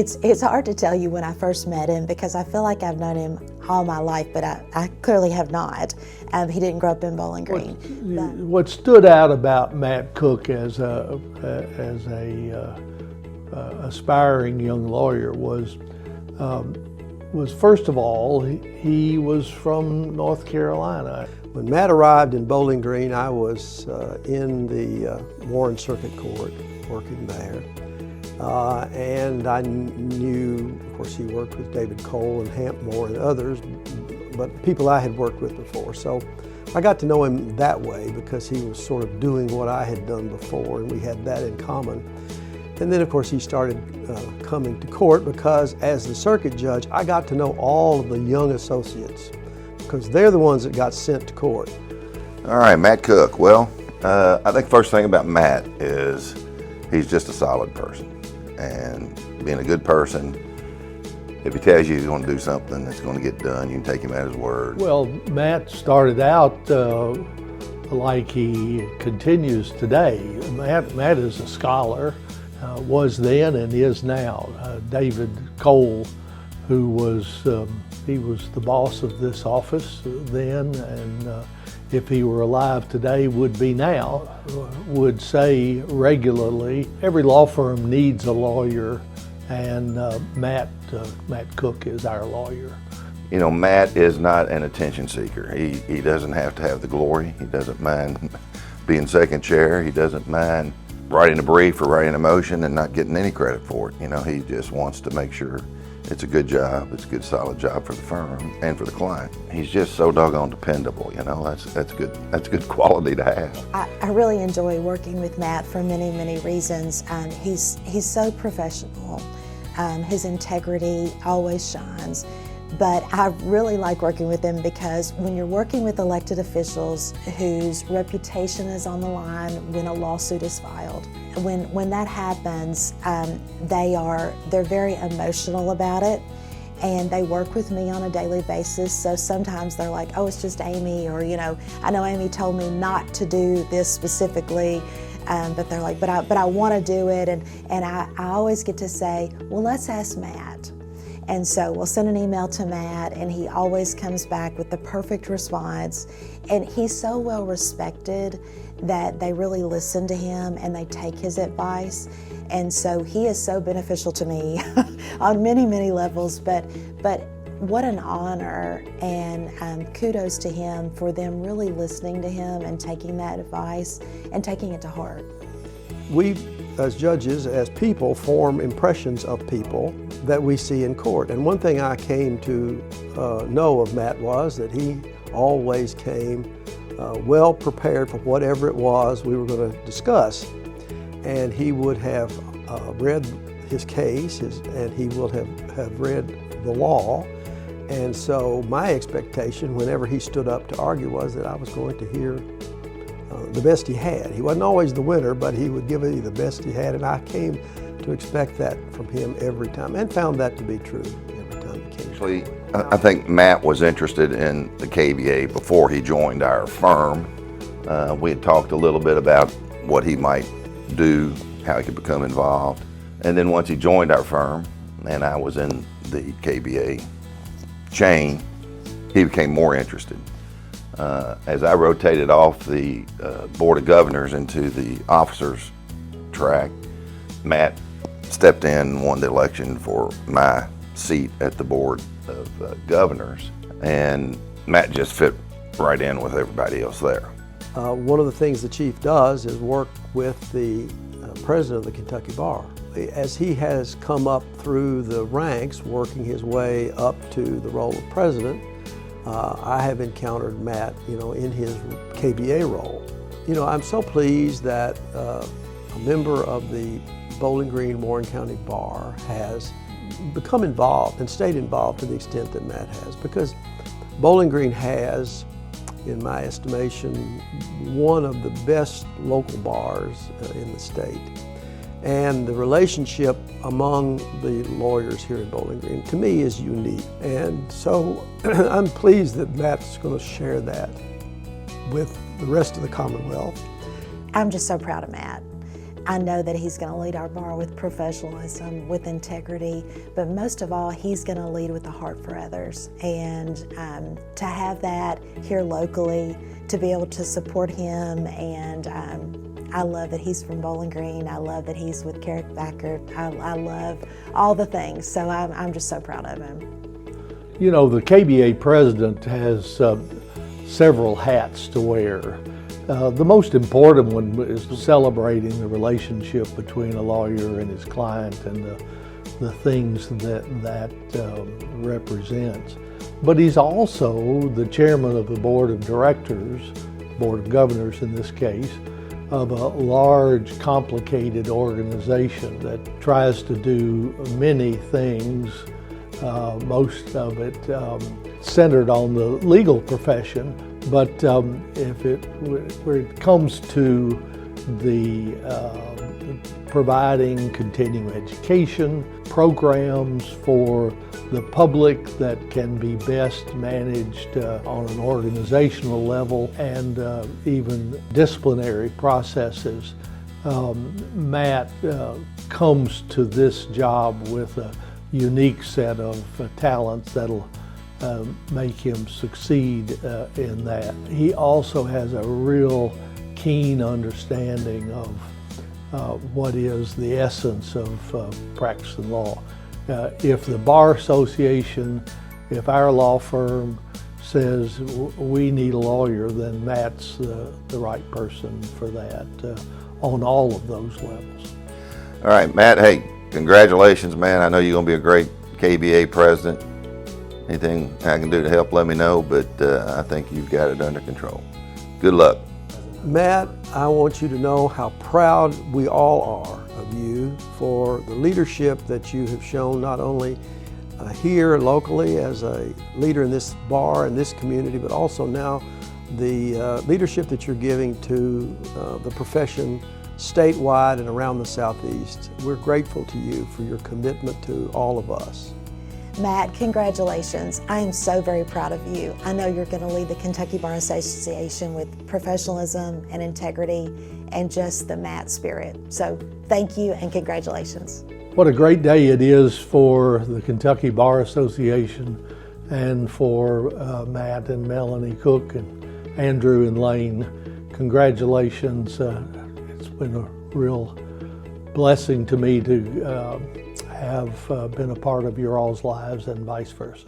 It's hard to tell you when I first met him because I feel like I've known him all my life, but I clearly have not. He didn't grow up in Bowling Green. What stood out about Matt Cook as a aspiring young lawyer was first of all, he was from North Carolina. When Matt arrived in Bowling Green, I was in the Warren Circuit Court working there. And I knew, of course, he worked with David Cole and Hamp and others, but people I had worked with before. So I got to know him that way because he was sort of doing what I had done before, and we had that in common. And then, of course, he started coming to court because as the circuit judge, I got to know all of the young associates because they're the ones that got sent to court. All right, Matt Cook. Well, I think first thing about Matt is he's just a solid person. And being a good person, if he tells you he's going to do something that's going to get done, you can take him at his word. Well, Matt started out like he continues today. Matt is a scholar, was then and is now. David Cole, who was he was the boss of this office then, and if he were alive today, would be now, would say regularly, every law firm needs a lawyer, and Matt Cook is our lawyer. You know, Matt is not an attention seeker. He doesn't have to have the glory. He doesn't mind being second chair. He doesn't mind writing a brief or writing a motion and not getting any credit for it. You know, he just wants to make sure it's a good job, it's a good solid job for the firm and for the client. He's just so doggone dependable, you know, that's good quality to have. I really enjoy working with Matt for many, many reasons. He's so professional. His integrity always shines. But I really like working with him because when you're working with elected officials whose reputation is on the line when a lawsuit is filed, when that happens, they're very emotional about it, and they work with me on a daily basis. So sometimes they're like, "Oh, it's just Amy," or I know Amy told me not to do this specifically. But they're like, but I want to do it, and I always get to say, well, let's ask Matt. And so we'll send an email to Matt, and he always comes back with the perfect response. And he's so well respected that they really listen to him and they take his advice. And so he is so beneficial to me on many, many levels. But what an honor, and kudos to him for them really listening to him and taking that advice and taking it to heart. We, as judges, as people, form impressions of people that we see in court. And one thing I came to know of Matt was that he always came well prepared for whatever it was we were going to discuss. And he would have read his case, and he would have read the law. And so my expectation whenever he stood up to argue was that I was going to hear the best he had. He wasn't always the winner, but he would give me the best he had, and I came to expect that from him every time, and found that to be true every time he came. Actually, I think Matt was interested in the KBA before he joined our firm. We had talked a little bit about what he might do, how he could become involved, and then once he joined our firm, and I was in the KBA chain, he became more interested. As I rotated off the Board of Governors into the officers track, Matt stepped in and won the election for my seat at the Board of Governors, and Matt just fit right in with everybody else there. One of the things the chief does is work with the president of the Kentucky Bar. As he has come up through the ranks, working his way up to the role of president, I have encountered Matt, in his KBA role. I'm so pleased that a member of the Bowling Green Warren County Bar has become involved and stayed involved to the extent that Matt has, because Bowling Green has, in my estimation, one of the best local bars in the state. And the relationship among the lawyers here in Bowling Green, to me, is unique. And so I'm pleased that Matt's going to share that with the rest of the Commonwealth. I'm just so proud of Matt. I know that he's going to lead our bar with professionalism, with integrity, but most of all, he's going to lead with a heart for others. And to have that here locally, to be able to support him, and I love that he's from Bowling Green. I love that he's with Kerrick Backert. I love all the things, so I'm just so proud of him. You know, the KBA president has several hats to wear. The most important one is celebrating the relationship between a lawyer and his client and the things that represents. But he's also the chairman of the board of directors, board of governors in this case, of a large, complicated organization that tries to do many things, most of it centered on the legal profession. But when it comes to the providing continuing education programs for the public that can be best managed on an organizational level, and even disciplinary processes, Matt comes to this job with a unique set of talents that'll make him succeed in that. He also has a real keen understanding of what is the essence of practicing law. If the Bar Association, if our law firm says we need a lawyer, then Matt's the right person for that on all of those levels. All right, Matt, hey, congratulations, man. I know you're going to be a great KBA president. Anything I can do to help, let me know, but I think you've got it under control. Good luck. Matt, I want you to know how proud we all are of you for the leadership that you have shown, not only here locally as a leader in this bar and this community, but also now the leadership that you're giving to the profession statewide and around the Southeast. We're grateful to you for your commitment to all of us. Matt, congratulations. I am so very proud of you. I know you're going to lead the Kentucky Bar Association with professionalism and integrity and just the Matt spirit. So thank you and congratulations. What a great day it is for the Kentucky Bar Association and for Matt and Melanie Cook and Andrew and Lane. Congratulations. It's been a real blessing to me to have been a part of your all's lives and vice versa.